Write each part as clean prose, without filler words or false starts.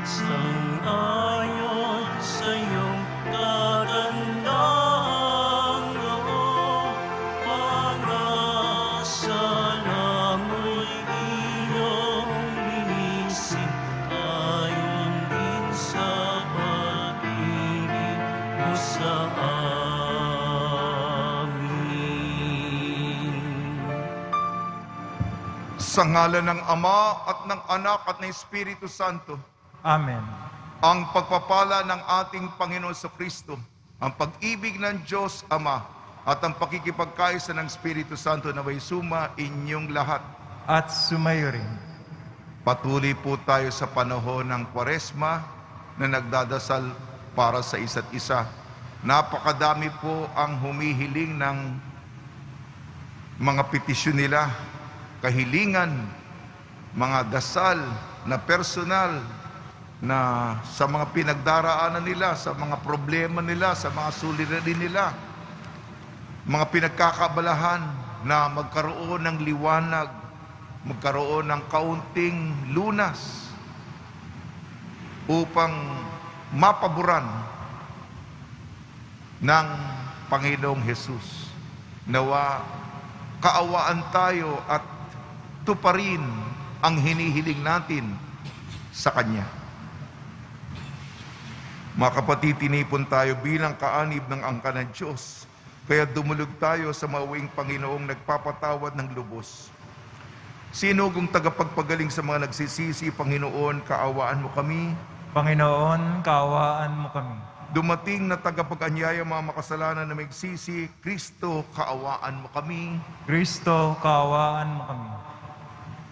Sang-ayon sa iyong kagandaang loob, para sa langoy iyong linisin, ayon din sa pag-ibig mo sa amin. Sa ngalan ng Ama at ng Anak at ng Espiritu Santo, Amen. ang pagpapala ng ating Panginoon sa Kristo, ang pag-ibig ng Diyos Ama, at ang pakikipagkaisa ng Espiritu Santo na may suma inyong lahat. At sumayo rin. Patuloy po tayo sa panahon ng Kwaresma na nagdadasal para sa isa't isa. Napakadami po ang humihiling ng mga petisyon nila, kahilingan, mga dasal na personal na sa mga pinagdaraanan nila, sa mga problema nila, sa mga suliranin nila, mga pinagkakabalahan na magkaroon ng liwanag, magkaroon ng kaunting lunas upang mapaboran ng Panginoong Hesus. Nawa kaawaan tayo at tuparin ang hinihiling natin sa Kanya. Mga kapatid, tinipon tayo bilang kaanib ng angka ng Diyos. Kaya dumulog tayo sa mauwing Panginoong nagpapatawad ng lubos. Sino kung tagapagpagaling sa mga nagsisisi, Panginoon, kaawaan mo kami. Panginoon, kaawaan mo kami. Dumating na tagapag-anyaya mga makasalanan na magsisi, Kristo, kaawaan mo kami. Kristo, kaawaan mo kami.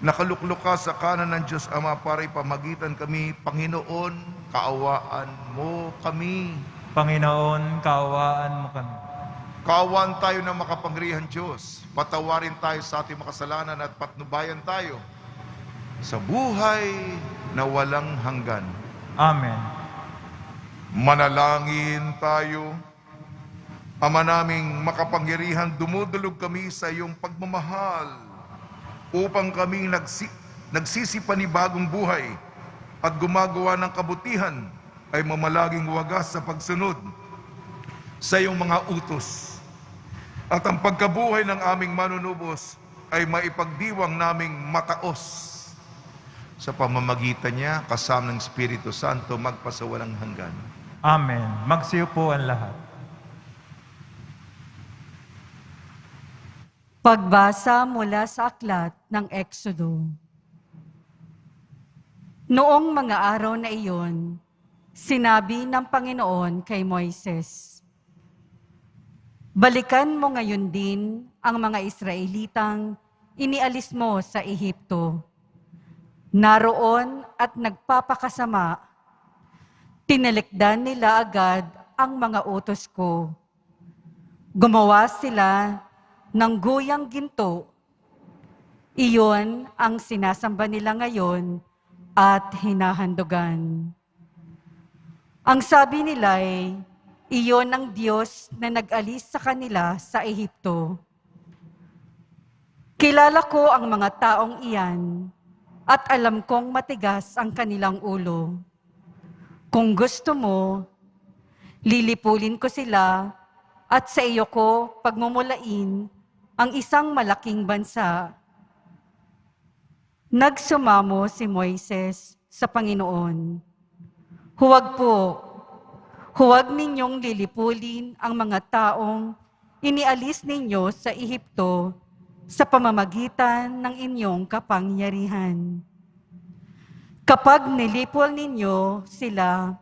Nakaluklok ka sa kanan ng Diyos Ama para ipamagitan kami, Panginoon, kaawaan mo kami. Panginoon, kaawaan mo kami. Kaawaan tayo ng makapangyarihan Diyos. Patawarin tayo sa ating makasalanan at patnubayan tayo sa buhay na walang hanggan. Amen. Manalangin tayo. Ama naming makapangyarihan, dumudulog kami sa iyong pagmamahal upang kami nagsisipanibagong buhay at gumagawa ng kabutihan ay mamalaging wagas sa pagsunod sa iyong mga utos. At ang pagkabuhay ng aming manunubos ay maipagdiwang naming mataos sa pamamagitan niya kasama ng Espiritu Santo magpasawalang hanggan. Amen. Magsiyo po ang lahat. Pagbasa mula sa aklat ng Exodo. Noong mga araw na iyon, sinabi ng Panginoon kay Moises, "Balikan mo ngayon din ang mga Israelitang inialis mo sa Ehipto. Naroon at nagpapakasama, tinalikdan nila agad ang mga utos ko. Gumawa sila ng guyang ginto. Iyon ang sinasamba nila ngayon at hinahandugan. Ang sabi nila ay, iyon ang Diyos na nag-alis sa kanila sa Ehipto. Kilala ko ang mga taong iyan at alam kong matigas ang kanilang ulo. Kung gusto mo, lilipulin ko sila at sa iyo ko pagmumulain ang isang malaking bansa." Nagsumamo si Moises sa Panginoon, Huwag po, huwag ninyong lilipulin ang mga taong inialis ninyo sa Ehipto sa pamamagitan ng inyong kapangyarihan. Kapag nilipol ninyo sila,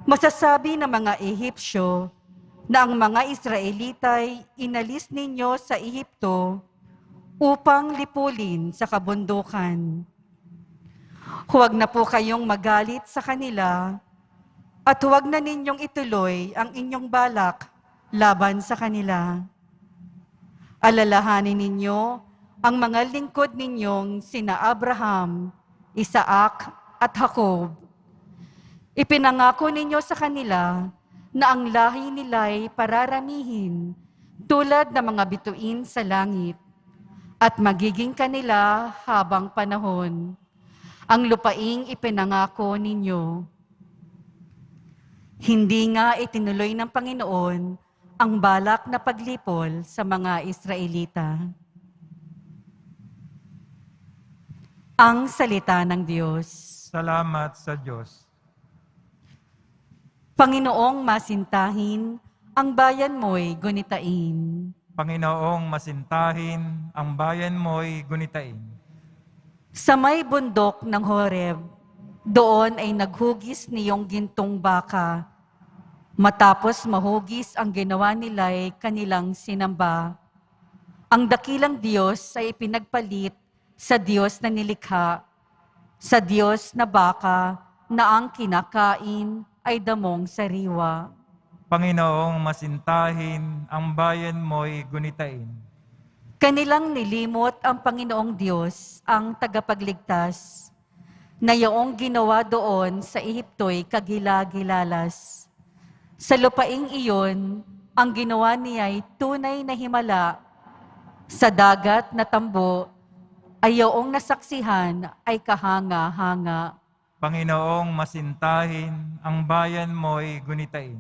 masasabi ng mga Ehipsyo na ang mga Israelita'y inalis ninyo sa Ehipto upang lipulin sa kabundukan. Huwag na po kayong magalit sa kanila at huwag na ninyong ituloy ang inyong balak laban sa kanila. Alalahanin ninyo ang mga lingkod ninyong sina Abraham, Isaac at Jacob. Ipinangako ninyo sa kanila na ang lahi nila'y pararamihin tulad ng mga bituin sa langit at magiging kanila habang panahon. ang lupaing ipinangako ninyo. Hindi nga itinuloy ng Panginoon ang balak na paglipol sa mga Israelita. Ang salita ng Diyos. Salamat sa Diyos. Panginoong masintahin, ang bayan mo'y gunitain. Panginoong masintahin, ang bayan mo'y gunitain. Sa may bundok ng Horeb, doon ay naghugis niyong gintong baka. Matapos mahugis ang ginawa nila'y kanilang sinamba. Ang dakilang Diyos ay ipinagpalit sa Diyos na nilikha, sa Diyos na baka na ang kinakain ay damong sariwa. Panginoong masintahin, ang bayan mo'y gunitain. Kanilang nilimot ang Panginoong Diyos, ang tagapagligtas, na yaong ginawa doon sa Ehipto'y kagila-gilalas. Sa lupaing iyon, ang ginawa niya'y tunay na himala. Sa dagat na tambo, ay yaong nasaksihan ay kahanga-hanga. Panginoong masintahin, ang bayan mo'y gunitain.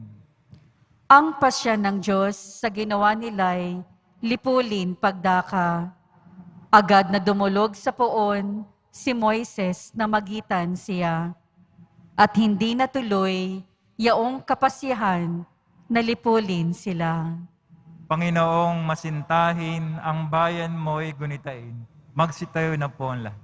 Ang pasya ng Diyos sa ginawa nila'y lipulin pagdaka. Agad na dumulog sa poon si Moises na magitan siya. At hindi natuloy yaong kapasyahan na lipulin sila. Panginoong masintahin, ang bayan mo'y gunitain. Magsitayo na po ang lahat.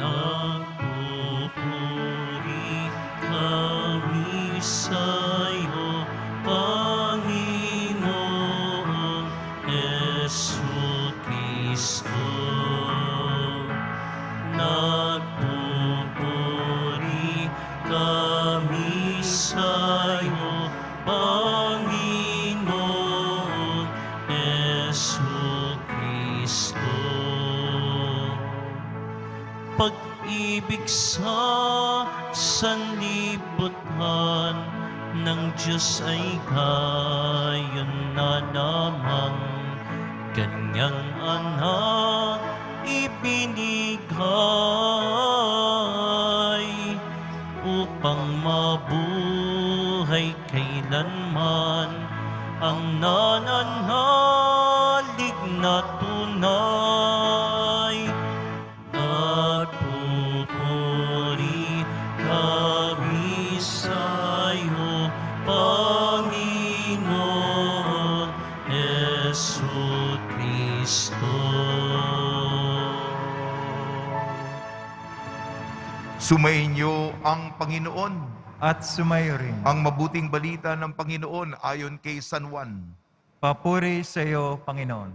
Nagpupuri kami sa'yo, Panginoon Jesucristo. Nagpupuri kami sa'yo, Panginoon Jesucristo. Pag-ibig sa sanlibutan ng Diyos ay gayon na namang kanyang anak ibinigay upang mabuhay kailanman ang nananalig na tunay. Nagpupuri kami sa'yo, Panginoon Jesucristo. Sumainyo ang Panginoon. At sumayo rin. Ang mabuting balita ng Panginoon ayon kay San Juan. Papuri sa iyo, Panginoon.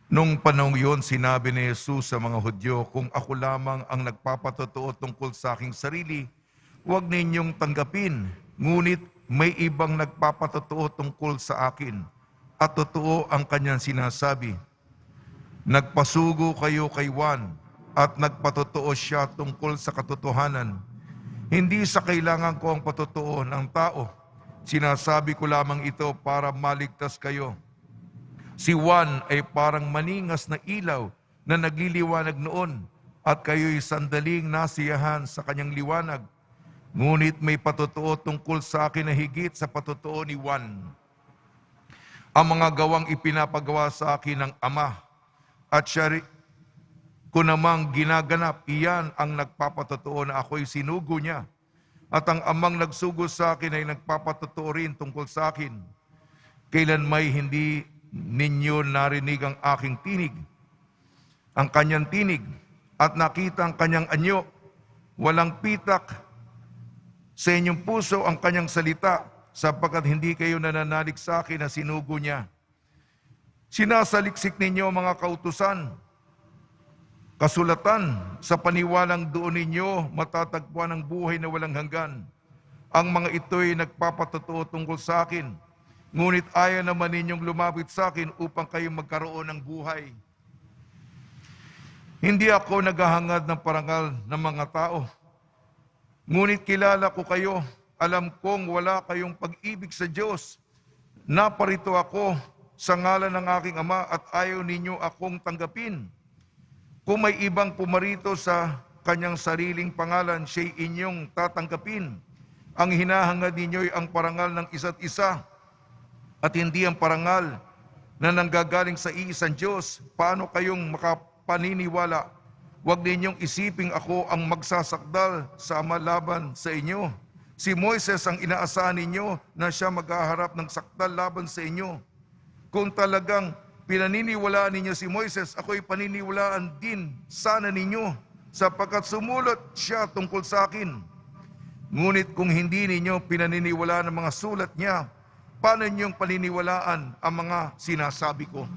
Nung panahon yun, sinabi ni Jesus sa mga Hudyo, kung ako lamang ang nagpapatotoo tungkol sa aking sarili, huwag ninyong tanggapin. Ngunit may ibang nagpapatotoo tungkol sa akin. At totoo ang kanyang sinasabi. Nagpasugo kayo kay Juan at nagpatotoo siya tungkol sa katotohanan. Hindi sa kailangan ko ang patotoo ng tao. Sinasabi ko lamang ito para maligtas kayo. Si Juan ay parang maningas na ilaw na nagliliwanag noon at kayo'y sandaling nasiyahan sa kanyang liwanag. Ngunit may patotoo tungkol sa akin na higit sa patotoo ni Juan. Ang mga gawang ipinapagawa sa akin ng Ama at siya ko namang ginaganap, iyan ang nagpapatotoo na ako'y sinugo niya. At ang Amang nagsugo sa akin ay nagpapatotoo rin tungkol sa akin. Kailan may hindi ninyo narinig ang aking tinig, ang kanyang tinig, at nakita ang kanyang anyo. Walang pitak sa inyong puso ang kanyang salita, sapagkat hindi kayo nananalig sa akin na sinugo niya. Sinasaliksik ninyo mga kautusan, kasulatan, sa paniwalang doon ninyo matatagpuan ang buhay na walang hanggan. Ang mga ito'y nagpapatotoo tungkol sa akin, ngunit ayaw naman ninyong lumapit sa akin upang kayo magkaroon ng buhay. Hindi ako naghahangad ng parangal ng mga tao, ngunit kilala ko kayo. Alam kong wala kayong pag-ibig sa Diyos, naparito ako sa ngalan ng aking Ama at ayaw ninyo akong tanggapin. Kung may ibang pumarito sa kanyang sariling pangalan, siya'y inyong tatanggapin. Ang hinahangad ninyo'y ang parangal ng isa't isa at hindi ang parangal na nanggagaling sa iisang Diyos. Paano kayong makapaniniwala? Huwag ninyong isiping ako ang magsasakdal sa Ama laban sa inyo. Si Moises ang inaasahan ninyo na siya maghaharap ng sakdal laban sa inyo. Kung talagang pinaniniwalaan ninyo si Moises, ako'y paniniwalaan din sana ninyo, sapagkat sumulat siya tungkol sa akin. Ngunit kung hindi ninyo pinaniniwalaan ang mga sulat niya, paano ninyong paniniwalaan ang mga sinasabi ko?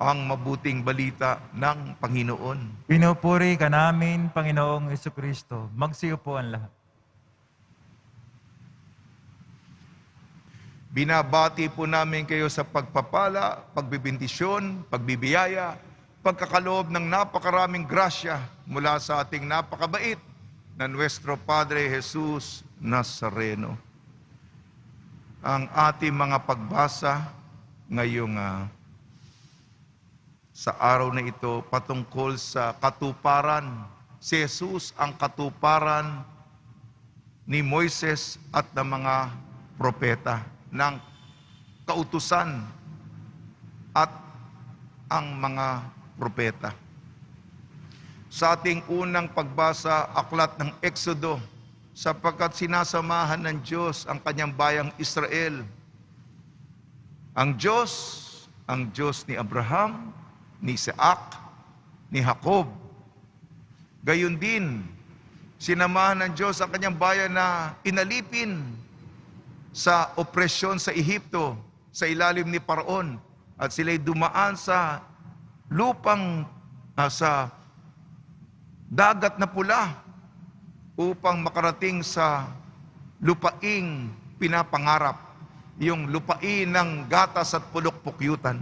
Ang mabuting balita ng Panginoon. Pinupuri ka namin, Panginoong Jesucristo. Magsiupo ang lahat. Binabati po namin kayo sa pagpapala, pagbibindisyon, pagbibiyaya, pagkakaloob ng napakaraming grasya mula sa ating napakabait na Nuestro Padre Jesus Nazareno. Ang ating mga pagbasa ngayong sa araw na ito patungkol sa katuparan. Si Jesus ang katuparan ni Moises at ng mga propeta, ng kautusan at ang mga propeta. Sa ating unang pagbasa, aklat ng Exodo, sapagkat sinasamahan ng Diyos ang kanyang bayang Israel. Ang Diyos ni Abraham, ni Isaac, ni Jacob. Gayon din, sinamahan ng Diyos ang kanyang bayan na inalipin sa opresyon sa Ehipto, sa ilalim ni Paraon, at sila'y dumaan sa lupang, sa dagat na pula, upang makarating sa lupaing pinapangarap, yung lupain ng gatas at pulok-pukyutan.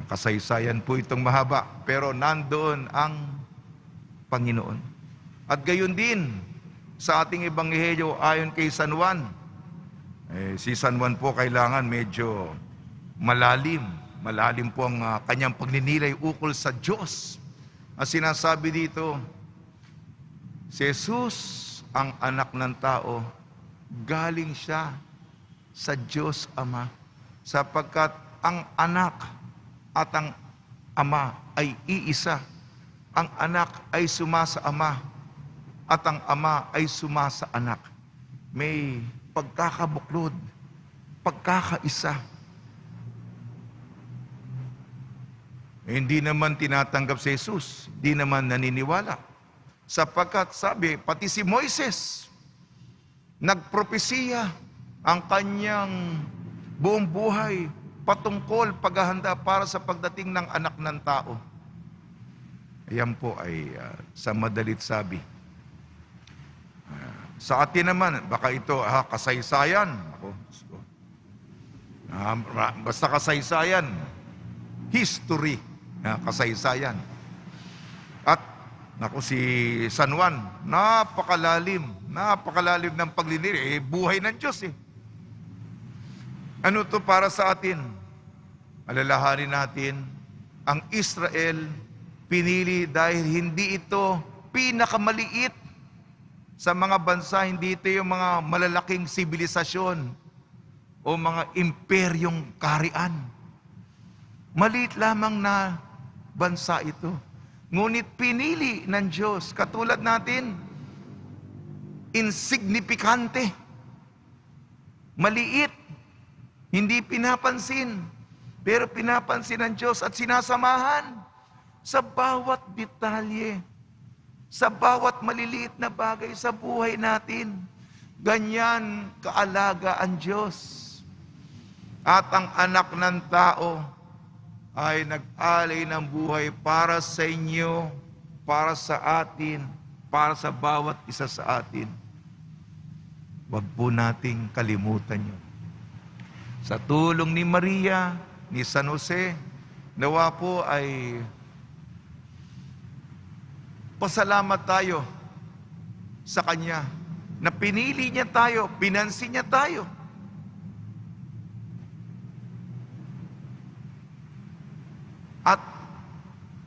Kasaysayan po itong mahaba, pero nandoon ang Panginoon. At gayon din, sa ating ebanghelyo ayon kay San Juan. Si San Juan po kailangan medyo malalim po ang kanyang pagninilay ukol sa Diyos. Ang sinasabi dito, si Jesus ang anak ng tao, galing siya sa Diyos Ama, sapagkat ang anak at ang Ama ay iisa. Ang anak ay sumasa Ama, at ang Ama ay sumasa anak. May pagkakabuklod, pagkakaisa. Hindi naman tinatanggap si Jesus, hindi naman naniniwala. Sapagkat sabi, pati si Moises, nagpropesiya ang kanyang buong buhay patungkol paghahanda para sa pagdating ng anak ng tao. Ayan po ay sa madalit sabi. Sa atin naman, baka ito, kasaysayan. Basta kasaysayan, history, kasaysayan. At, si San Juan, napakalalim ng pagliniri, buhay ng Diyos . Ano to para sa atin? Alalahanin natin, ang Israel pinili dahil hindi ito pinakamaliit sa mga bansa, hindi ito yung mga malalaking sibilisasyon o mga imperyong kaharian. Maliit lamang na bansa ito. Ngunit pinili ng Diyos, katulad natin, insignifikante, maliit, hindi pinapansin, pero pinapansin ng Diyos at sinasamahan sa bawat detalye, sa bawat maliliit na bagay sa buhay natin. Ganyan kaalaga ang Diyos. At ang anak ng tao ay nag-alay ng buhay para sa inyo, para sa atin, para sa bawat isa sa atin. Huwag po nating kalimutan yun. Sa tulong ni Maria, ni San Jose, nawa po ay pasalamat tayo sa Kanya na pinili niya tayo, pinansin niya tayo.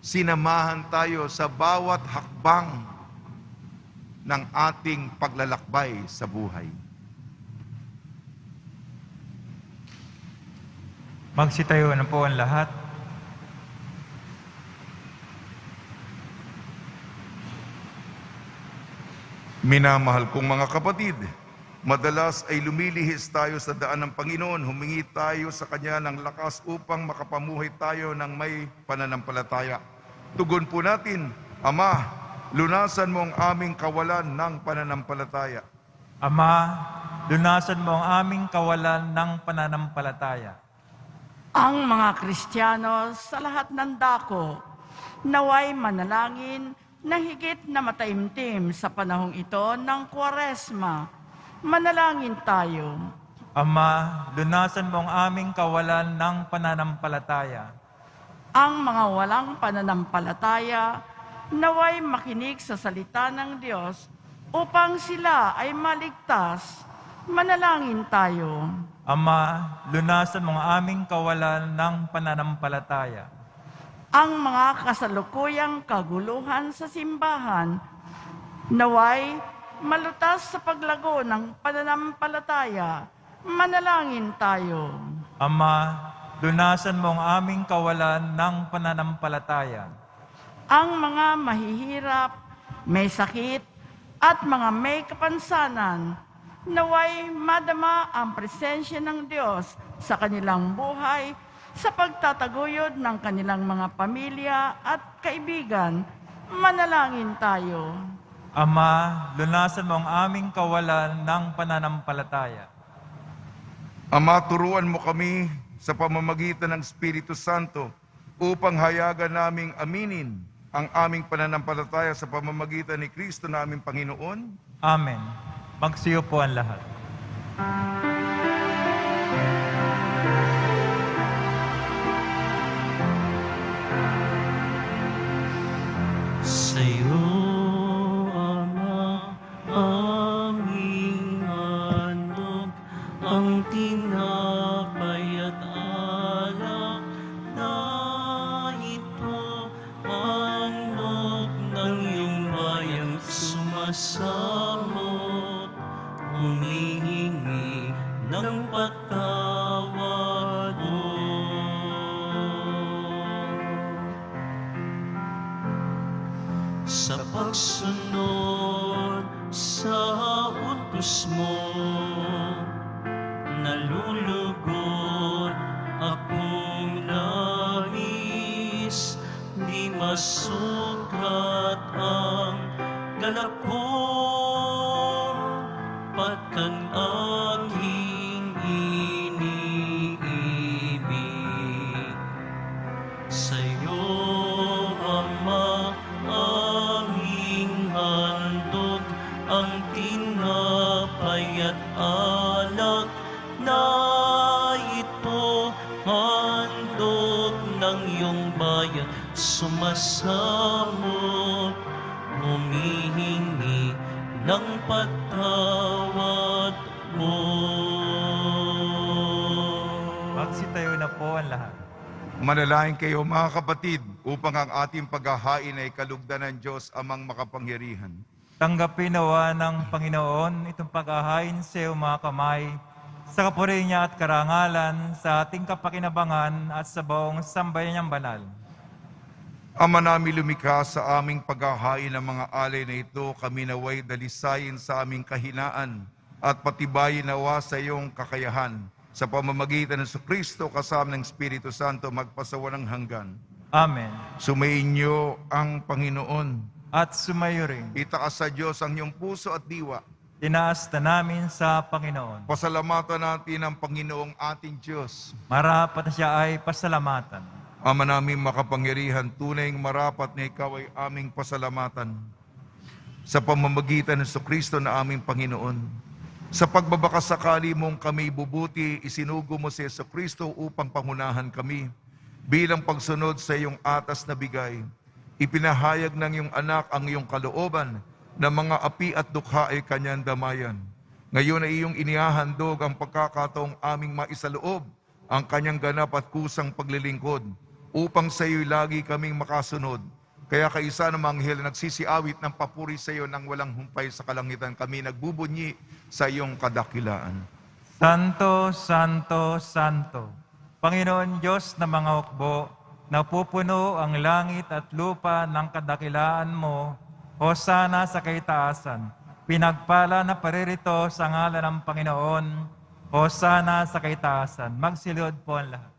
sinamahan tayo sa bawat hakbang ng ating paglalakbay sa buhay. Magsitayo na po ang lahat. Minamahal kong mga kapatid, madalas ay lumilihis tayo sa daan ng Panginoon, humingi tayo sa Kanya ng lakas upang makapamuhay tayo ng may pananampalataya. Tugon po natin, Ama, lunasan mo ang aming kawalan ng pananampalataya. Ama, lunasan mo ang aming kawalan ng pananampalataya. Ang mga Kristiyano sa lahat ng dako, naway manalangin na higit na mataimtim sa panahong ito ng Kwaresma. Manalangin tayo. Ama, lunasan mo ang aming kawalan ng pananampalataya. Ang mga walang pananampalataya, naway makinig sa salita ng Diyos upang sila ay maligtas. Manalangin tayo. Ama, lunasan mo ang aming kawalan ng pananampalataya. Ang mga kasalukuyang kaguluhan sa simbahan, naway malutas sa paglago ng pananampalataya. Manalangin tayo. Ama, lunasan mo ang aming kawalan ng pananampalataya. Ang mga mahihirap, may sakit, at mga may kapansanan, naway madama ang presensya ng Diyos sa kanilang buhay, sa pagtataguyod ng kanilang mga pamilya at kaibigan. Manalangin tayo. Ama, lunasan mo ang aming kawalan ng pananampalataya. Ama, turuan mo kami sa pamamagitan ng Espiritu Santo upang hayagan naming aminin ang aming pananampalataya sa pamamagitan ni Kristo na aming Panginoon. Amen. Magsiyo po ang lahat. Sa'yo, Ama, aming handog, ang tinapay at alak na ito, handog ng iyong bayang sumasamot, humihingi ng patawad mo. Sa pagsunod sa utos mo, nalulugod akong labis, di masukat ang ganap ko, pagkat aking iniibig. Sa'yo, Ama, aming handog, ang tinapay at alak na ito, handog ng iyong bayan, sumasamot, humihingi ng patawad mo. Magsitayo na po ang lahat. Manalangin kayo mga kapatid upang ang ating paghahain ay kalugdan ng Diyos amang makapangyarihan. Tanggapin nawa ng Panginoon itong paghahain sa iyong mga kamay, sa kapuri niya at karangalan, sa ating kapakinabangan at sa buong sambayan niyang banal. Ama namin lumikha sa aming paghahain ng mga alay na ito, kami naway dalisayin sa aming kahinaan at patibayin nawa sa iyong kakayahan. Sa pamamagitan ng Kristo kasama ng Espiritu Santo magpasawalang hanggan. Amen. Sumainyo ang Panginoon. At sumayo rin. Itaas sa Diyos ang iyong puso at diwa. Tinaas na namin sa Panginoon. Pasalamatan natin ang Panginoong ating Diyos. Marapat na siya ay pasalamatan. Ama namin makapangyarihan, tunay marapat na ikaw ay aming pasalamatan. Sa pamamagitan ng Kristo na aming Panginoon. Sa pagbabakasakali mong kami bubuti, isinugo mo si Kristo upang pangunahan kami. Bilang pagsunod sa iyong atas na bigay, ipinahayag ng iyong anak ang iyong kalooban na mga api at dukha ay kanyang damayan. Ngayon ay iyong inihahandog ang pagkakataong aming maisaloob ang kanyang ganap at kusang paglilingkod upang sa iyo'y lagi kaming makasunod. Kaya kaisa ng mga anghel na nagsisiawit ng papuri sa iyo nang walang humpay sa kalangitan, kami nagbubunyi sa iyong kadakilaan. Santo, Santo, Santo, Panginoon Diyos na mga hukbo, napupuno ang langit at lupa ng kadakilaan mo, hosana sa kaitaasan. Pinagpala na paririto sa ngalan ng Panginoon, hosana sa kaitaasan. Magsilod po ang lahat.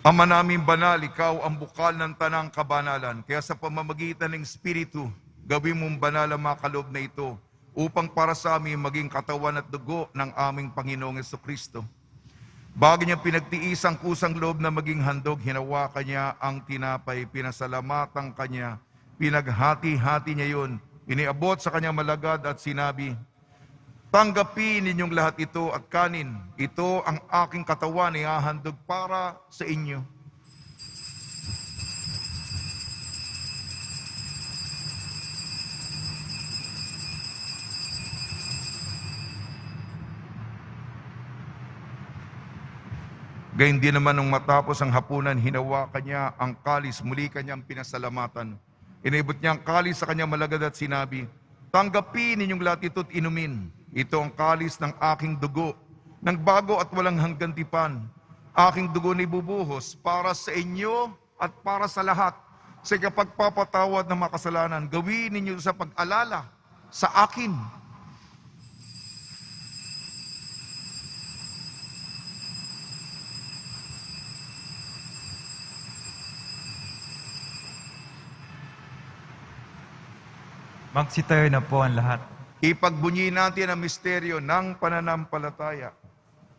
Ama naming banal, ikaw ang bukal ng tanang kabanalan. Kaya sa pamamagitan ng Espiritu, gawin mong banal ang mga kaloob na ito upang para sa amin maging katawan at dugo ng aming Panginoong Jesucristo. Bago niya pinagtiis ang kusang loob na maging handog, hinawakan niya ang tinapay, pinasalamatan kanya, pinaghati-hati niya yun, iniabot sa kanya malagad at sinabi, tanggapin ninyong lahat ito at kanin. Ito ang aking katawan na ihahandog para sa inyo. Gayun din naman nung matapos ang hapunan, hinawakan niya ang kalis, muli kanyang pinasalamatan. Inibot niya ang kalis sa kanyang malagad at sinabi, tanggapin ninyong lahat ito't inumin. Ito ang kalis ng aking dugo, ng bago at walang hanggang tipan. Aking dugo na ibubuhos para sa inyo at para sa lahat. Sa kapagpapatawad ng mga kasalanan, gawin ninyo sa pag-alala sa akin. Magsitayo na po ang lahat. Ipagbunyi natin ang misteryo ng pananampalataya.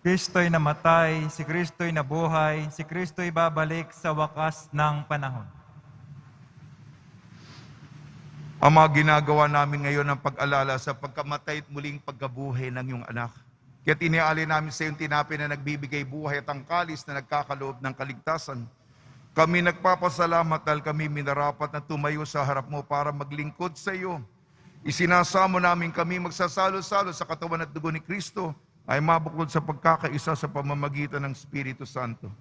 Kristo'y namatay, si Kristo'y nabuhay, si Kristo'y babalik sa wakas ng panahon. Ang mga ginagawa namin ngayon ang pag-alala sa pagkamatay at muling pagkabuhay ng iyong anak. Kaya tiniali namin sa iyong tinapay na nagbibigay buhay at ang kalis na nagkakaloob ng kaligtasan. Kami nagpapasalamat dahil kami minarapat na tumayo sa harap mo para maglingkod sa iyo. Isinasamo namin kami magsasalo-salo sa katawan at dugo ni Kristo ay mabuklod sa pagkakaisa sa pamamagitan ng Espiritu Santo.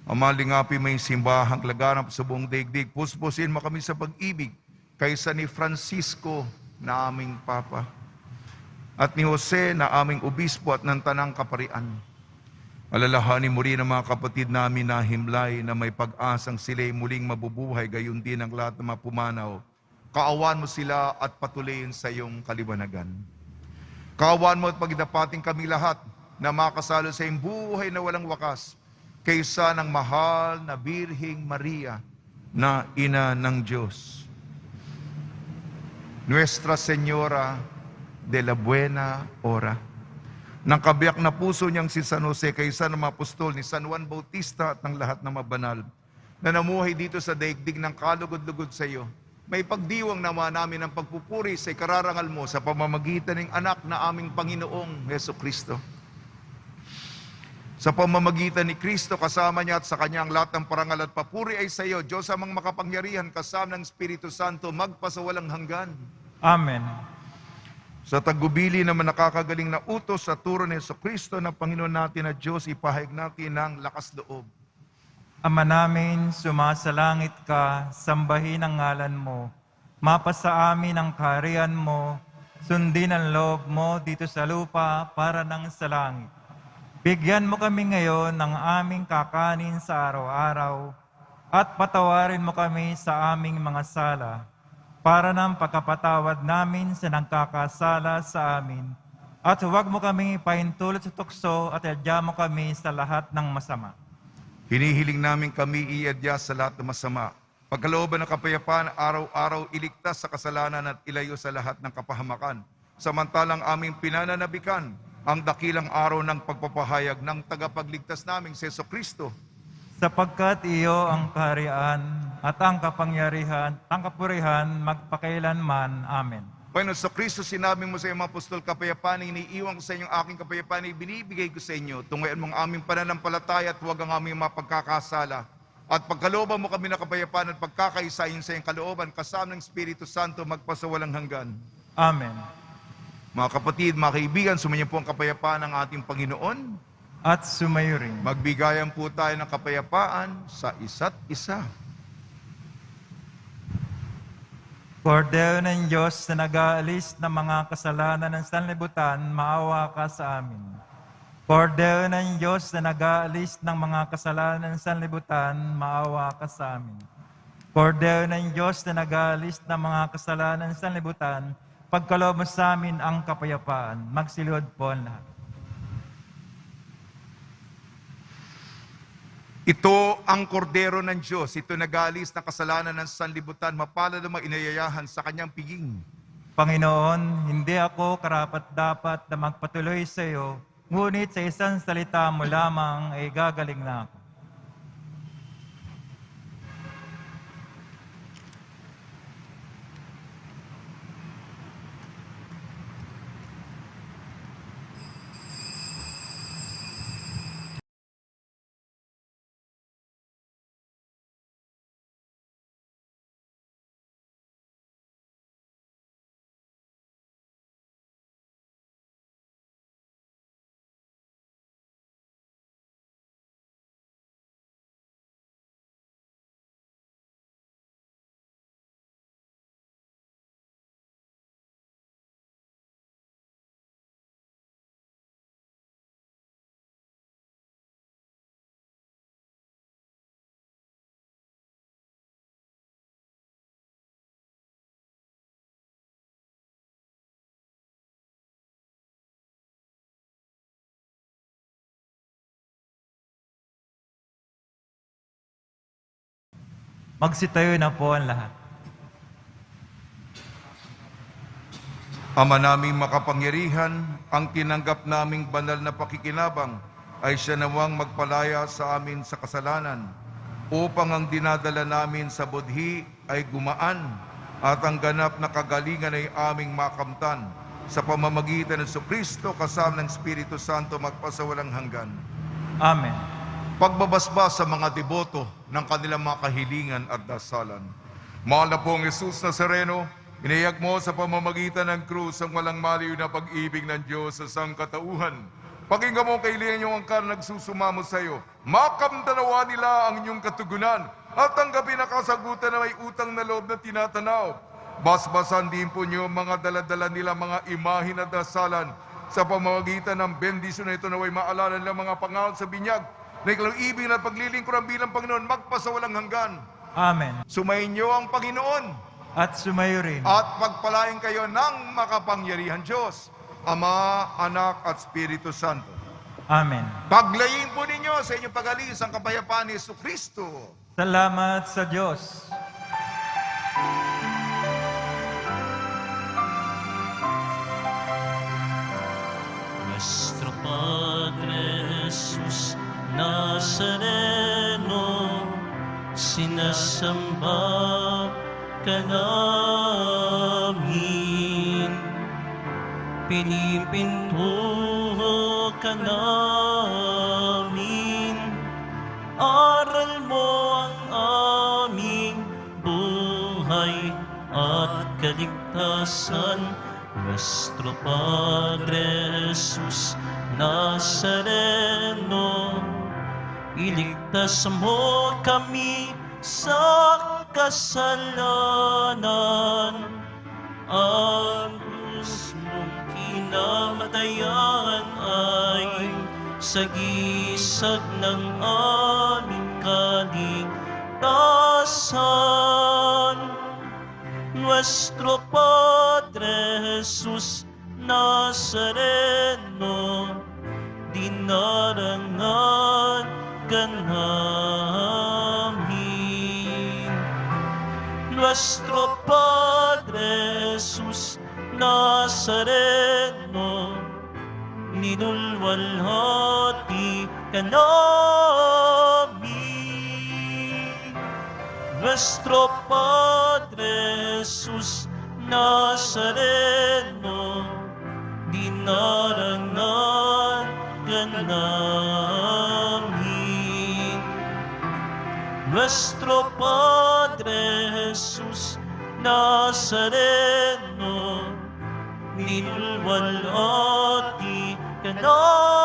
Ama, lingapi may simbahang laganap sa buong daigdig. Puspusin mo kami sa pag-ibig kaysa ni Francisco na aming Papa at ni Jose na aming Obispo at ng Tanang Kaparian. Alalahanin mo rin ang mga kapatid namin na himlay na may pag-asang sila'y muling mabubuhay, gayon din ang lahat ng mga pumanaw. Kaawan mo sila at patuloyin sa iyong kaliwanagan. Kaawan mo at pagdapating kami lahat na makasalo sa iyong buhay na walang wakas kaysa ng mahal na Birheng Maria na Ina ng Diyos. Nuestra Señora de la Buena Hora. Nang kabiyak na puso niyang si San Jose kaysa ng mga apostol ni San Juan Bautista at ng lahat ng mabanal na namuhay dito sa daigdig ng kalugod-lugod sa iyo, may pagdiwang naman namin ang pagpupuri sa ikararangal mo sa pamamagitan ng anak na aming Panginoong Jesucristo. Sa pamamagitan ni Kristo, kasama niya at sa kanya ang lahat ng parangal at papuri ay sa iyo, Diyos amang makapangyarihan, kasama ng Espiritu Santo, magpasawalang hanggan. Amen. Sa tagubili naman nakakagaling na utos sa turo ni Jesucristo na Panginoon natin na Diyos, ipahayag natin ng lakas loob. Ama namin, sumasalangit ka, sambahin ang ngalan mo. Mapasa amin ang kaharian mo, sundin ang loob mo dito sa lupa para nang sa langit. Bigyan mo kami ngayon ng aming kakanin sa araw-araw at patawarin mo kami sa aming mga sala para ng pagkapatawad namin sa nagkakasala sa amin. At huwag mo kaming ipahintulot sa tukso at iadya mo kami sa lahat ng masama. Hinihiling namin kami iadya sa lahat ng masama. Pagkalooban ng kapayapaan, araw-araw iligtas sa kasalanan at ilayo sa lahat ng kapahamakan. Samantalang aming pinananabikan ang dakilang araw ng pagpapahayag ng tagapagligtas naming si Jesucristo. Sapagkat iyo ang kaharian at ang kapangyarihan, ang kapurihan, magpakailanman. Amen. Panginoon sa Kristo, sinabi mo sa iyong mga apostol, kapayapaan iniiwan ko sa inyong aking kapayapaan binibigay ko sa inyo. Tungayan mo ang aming pananampalataya at huwag ang aming mapagkakasala. At pagkalooban mo kami ng kapayapaan at pagkakaisayin sa iyong kalooban, kasama ng Espiritu Santo, magpasawalang hanggan. Amen. Mga kapatid, mga kaibigan, sumayin po ang kapayapaan ng ating Panginoon. At sumayo rin. Magbigayan po tayo ng kapayapaan sa isa't isa. Kordero ng Diyos na nag-aalis ng mga kasalanan ng sanlibutan, maawa ka sa amin. Kordero ng Diyos na nag-aalis ng mga kasalanan ng sanlibutan, maawa ka sa amin. Kordero ng Diyos na nag-aalis ng mga kasalanan ng sanlibutan, pagkaloob mo sa amin ang kapayapaan. Magsilod po ang lahat. Ito ang kordero ng Diyos. Ito nag-aalis ng kasalanan ng sanlibutan. Mapalad ang mga inayayahan sa kanyang piging. Panginoon, hindi ako karapat-dapat na magpatuloy sa iyo, ngunit sa isang salita mo lamang ay gagaling na ako. Magsitayo na po ang lahat. Ama naming makapangyarihan, ang tinanggap naming banal na pakikinabang ay siya nawang magpalaya sa amin sa kasalanan, upang ang dinadala namin sa budhi ay gumaan at ang ganap na kagalingan ay aming makamtan sa pamamagitan ng Kristo kasama ng Espiritu Santo magpasawalang hanggan. Amen. Pagbabasbas sa mga deboto ng kanilang mga kahilingan at dasalan. Mahal na pong Jesus Nazareno, inayag mo sa pamamagitan ng krus ang walang maliw na pag-ibig ng Diyos sa sangkatauhan. Pakinggan mo kailihan yung angkar nagsusumamo sa iyo. Makamdanawa nila ang inyong katugunan at tanggapin na kasagutan na may utang na loob na tinatanaw. Basbasan din po niyo mga daladala nila mga imahin at dasalan sa pamamagitan ng bendisyon na ito naway maalala nila mga pangalan sa binyag na ikalang ibig na paglilingkuran bilang Panginoon magpasawalang hanggan. Amen. Sumayin niyo ang Panginoon At sumayo rin. at pagpalain kayo ng makapangyarihan Diyos, Ama, Anak at Espiritu Santo. Amen. Paglayin po ninyo sa inyong pag-alis ang kapayapaan ni Jesucristo. Salamat sa Diyos. Nuestro Padre Jesus Nazareno, sinasamba ka namin, pinipintuho ka namin, aral mo ang aming buhay at kaligtasan. Nuestro Padre Jesus Nazareno, iligtas mo kami sa kasalanan. Ang krus mong kinamatayan ay sagisag ng aming kaligtasan. Nuestro Padre Jesus Nazareno, dinarangan ka namin. Nuestro Padre Jesus Nazareno, ninulwalhati ka namin. Nuestro Padre Jesus Nazareno, dinarangan ka namin. Nuestro Padre Jesus Nazareno, tinulwalati ka na